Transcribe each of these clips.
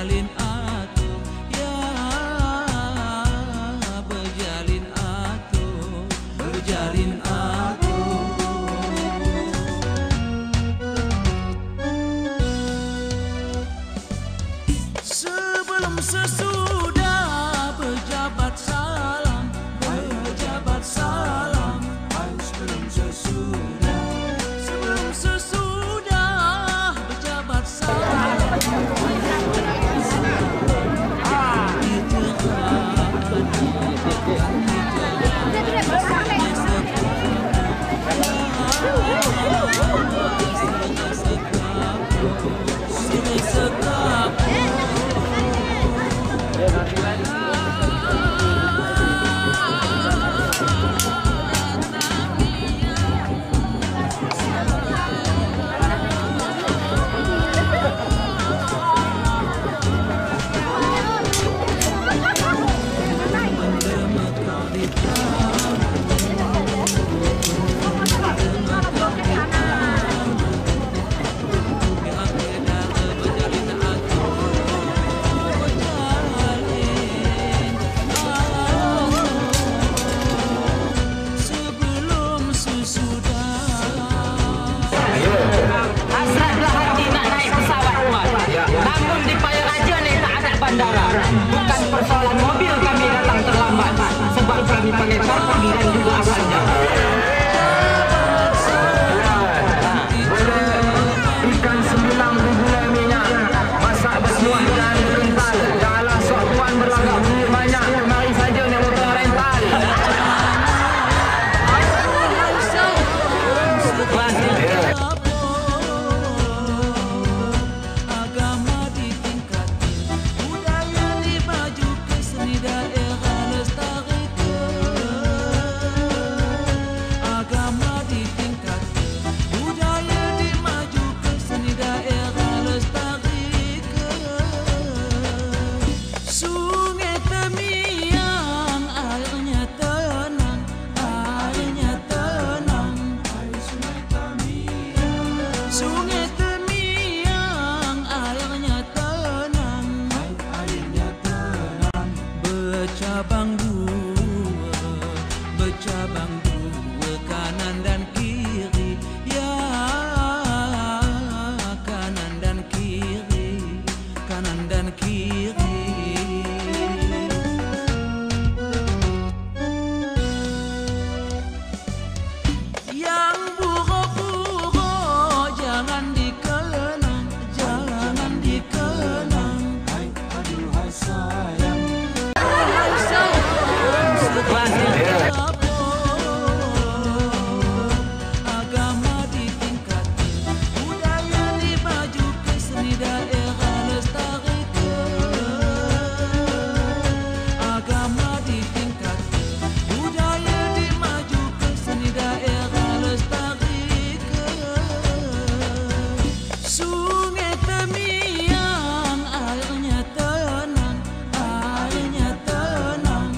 berjalin atur, ya berjalin atur, berjalin atur. Sebelum sesudah berjabat salam, berjabat salam. Sebelum sesudah, sebelum sesudah berjabat salam. Bukan persoalan mobil kami datang terlambat, sebab kami pakai karpet dan juga asalnya. Ikan 9 gulai minyak, masak berkuah dan rental. Janganlah sok tuan berlagak duit banyak, mari saja naik motor rental. Bercabang dua kanan dan kiri, ya kanan dan kiri, kanan dan kiri. Yang buruk-buruk jangan dikenang, jangan dikenang. Aduhai sayang. Agama ditingkatkan, budaya dimajukan, seni daerah lestarikan. Agama ditingkatkan, budaya dimajukan, seni daerah lestarikan. Sungai Temiang airnya tenang, airnya tenang.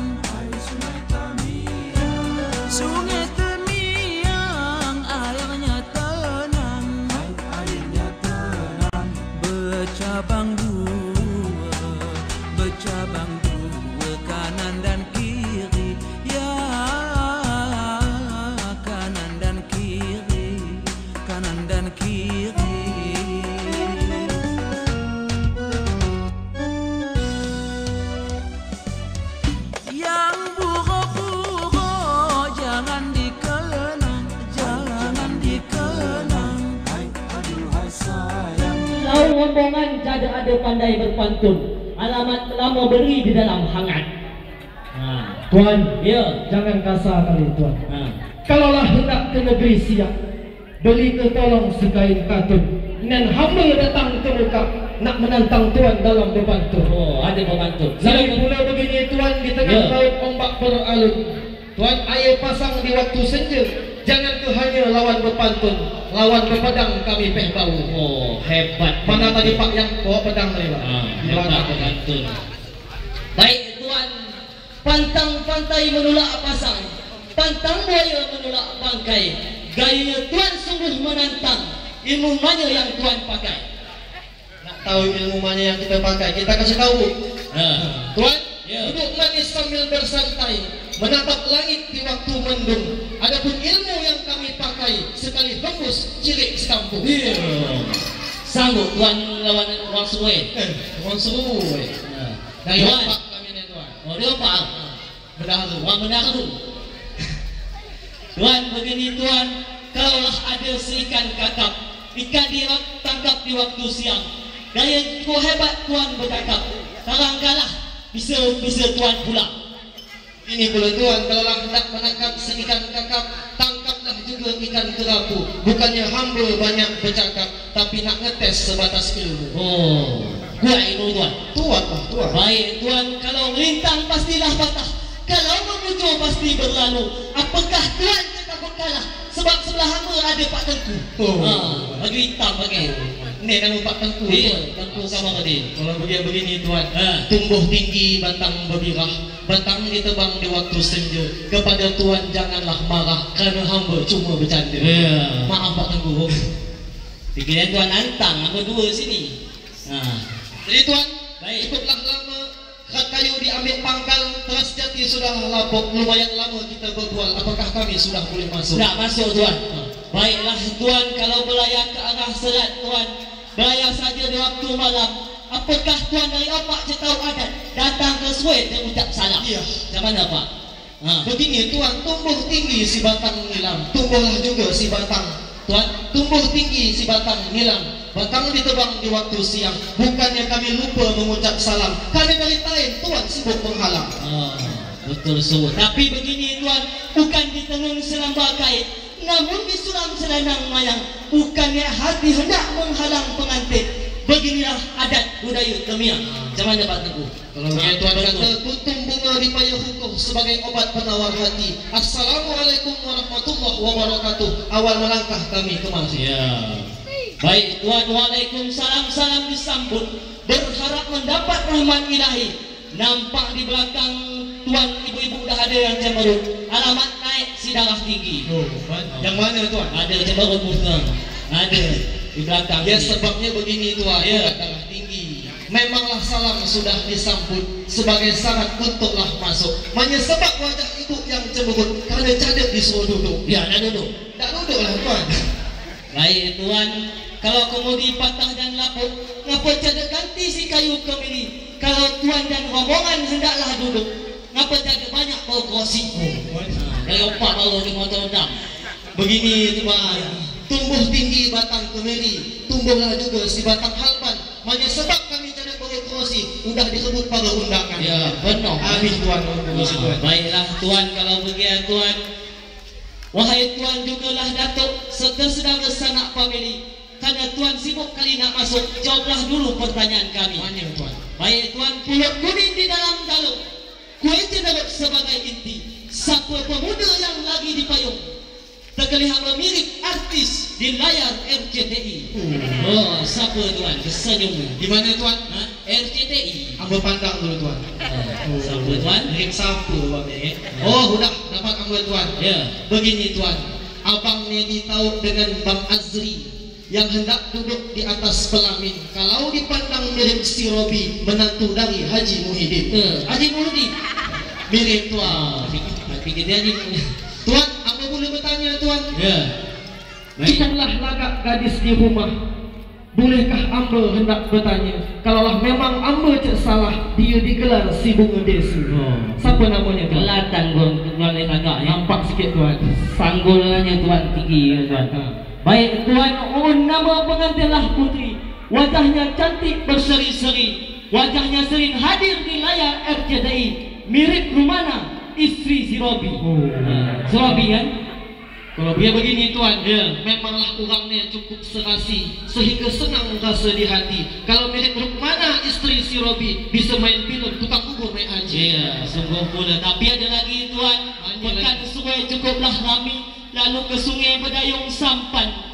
Sungai Temiang airnya tenang, airnya tenang. Bercabang dua kanan dan kiri, ya kanan dan kiri, kanan dan kiri. Yang buruk-buruk jangan dikenang, jangan dikenang. Aduhai sayang. Lau rombongan jada ada pandai berpantun, alamat lama beri di dalam hangat. Tuan, Ya. jangan kasar kali tuan. Kalaulah hendak ke negeri siap, beli ke tolong sekain katun, dan hamba datang ke muka nak menantang tuan dalam berpantun. Oh, ada pembantu. Lagi pula begini tuan, di tengah laut ombak beralun, tuan air pasang di waktu senja. Jangan ke hanya lawan berpantun, lawan berpedang kami peh bau. Oh, hebat. Mana tadi Pak yang bawa pedang tadi Pak? Hebat pembantu. Baik tuan, pantang pantai menolak pasang, pantang buaya menolak bangkai. Gaya tuan sungguh menantang. Ilmu mana yang tuan pakai? Nak tahu ilmu mana yang kita pakai. Kita kasih tahu. Tuan, Ya. duduk manis sambil bersantai, menatap langit di waktu mendung. Adapun ilmu yang kami pakai, sekali hembus cilik sekampung. Iya. Sanggup tuan lawan orang Suwe. Orang seru. Dari Tuan. opak kami ni tuan. Oh dia apa? Berdahulu. Orang berdahulu. Tuan begini tuan, kalaulah ada seikan kakap, ikan ditangkap di waktu siang. Gaya kau hebat tuan bercakap. Sekarang kalah, bisa tuan pulang. Ini pula tuan, kalaulah hendak menangkap seikan kakap, tangkaplah juga ikan kerapu. Bukannya hamba banyak bercakap, tapi nak ngetes sebatas ilmu. Oh, gua ilmu tuan. Tuan lah tuan. Baik tuan, kalau melintang pastilah patah, kalau memuncul pasti berlalu. Apakah tuan takut kalah? Sebab sebelah hamba ada Pak Tengku. Baju hitam pakai. Ini nama Pak Tengku. Iya, Tengku sama tadi. Kalau begini tuan, tumbuh tinggi batang berbirah, batang ditebang di waktu senja. Kepada tuan janganlah marah, kerana hamba cuma bercanda. Ya. Maaf Pak Tengku. Pikiran tuan antang, apa dua sini. Jadi tuan, Baik. cukuplah lama khat kayu diambil pangkal, teras jati sudah lapuk. Lumayan lama kita berbual. Apakah kami sudah boleh masuk? Sudah masuk tuan. Baiklah tuan, kalau berlayar ke arah selat tuan, berlayar saja di waktu malam. Apakah tuan dari opak je tahu adat datang ke Suwe dan ucap salam? Iya. Macam mana Pak? Begini tuan, tumbuh tinggi si batang nilam, tumbuhlah juga si batang. Tuan, tumbuh tinggi si batang nilam, batang ditebang di waktu siang. Bukannya kami lupa mengucap salam, kami dari lain tuan sibuk menghalang. Betul so. Tapi begini tuan, bukan ditenung selambar kait, namun disulam selendang mayang. Bukannya hati hendak menghalang pengantin. Beginilah adat budaya Kemiang. Macam mana Pak Tengku? Kalau begitu tuan kata, kuntum bunga di payah hukum sebagai obat penawar hati. Assalamualaikum warahmatullahi wabarakatuh. Awal melangkah kami kemari. Ya. Baik tuan, waalaikumsalam, salam disambut. Berharap mendapat rahmat ilahi. Nampak di belakang tuan ibu-ibu dah ada yang cemberut. Alamat naik si darah tinggi. Yang mana tuan? Ada cemberut musnah. Ada di belakang. Ya ni. sebabnya begini tuan, Ya. darah tinggi. Memanglah salam sudah disambut sebagai syarat untuklah masuk. Hanya sebab wajah ibu yang cemberut kerana cadep disuruh duduk. Ya, dah duduk. Tak duduklah tuan. Baik tuan, kalau kemudi patah dan lapuk, ngapa cadek ganti si kayu kemiri? Kalau tuan dan rombongan hendaklah duduk, ngapa cadek banyak bau kursi? Dari opak baru di motor dam. Begini tuan, tumbuh tinggi batang kemiri, tumbuhlah juga si batang halban. Hanya sebab kami cadep baru kerosi, sudah disebut pada undangan. Ya, benar. Habis tuan, tuan. Baiklah tuan, kalau begitu tuan, wahai tuan jugalah datuk serta saudara sanak famili. Karena tuan sibuk kali nak masuk, jawablah dulu pertanyaan kami. Mana tuan? Baik tuan, pulut kuning di dalam galung, kue cenderung sebagai inti. Siapa pemuda yang lagi di payung, terlihat mirip artis di layar RCTI. Oh, siapa tuan? Kesenyum. Di mana tuan? RCTI. Ambil pandang dulu tuan. Siapa tuan? Ring siapa bang ni? Oh, sudah dapat ambil tuan. Ya. Begini tuan, abang ni ditahu dengan Bang Azri yang hendak duduk di atas pelamin. Kalau dipandang mirip si Robi, menantu dari Haji Muhyiddin. Haji Muhyiddin. Mirip tuan. Fikir dia Haji Muhyiddin. Tuan, apa boleh bertanya tuan? Ya. Cukuplah lagak gadis di rumah. Bolehkah amba hendak bertanya? Kalaulah memang amba cek salah, dia digelar si Bunga Desi. Siapa namanya tuan? Kelatan gua agak ya. Nampak sikit tuan. Sanggulnya tuan tinggi tuan. Baik tuan, nama pengantinlah putri. Wajahnya cantik berseri-seri. Wajahnya sering hadir di layar RCTI. Mirip Rumana, istri si Robi. Si Robi kan? Kalau dia begini tuan, memanglah orangnya cukup serasi sehingga senang rasa di hati. Kalau mirip Rukmana istri si Robi, bisa main film tukang bubur naik haji. Ya, sungguh pula. Tapi ada lagi tuan, pekan sungai cukuplah rami, lalu ke sungai berdayung sampan.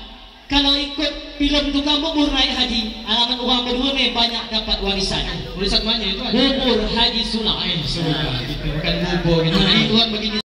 Kalau ikut filem tukang bubur naik haji, alamat orang berdua ni banyak dapat warisan. Tulisan mana tuan? Bubur Haji Sulam. Bukan bubur gitu. Tuan begini.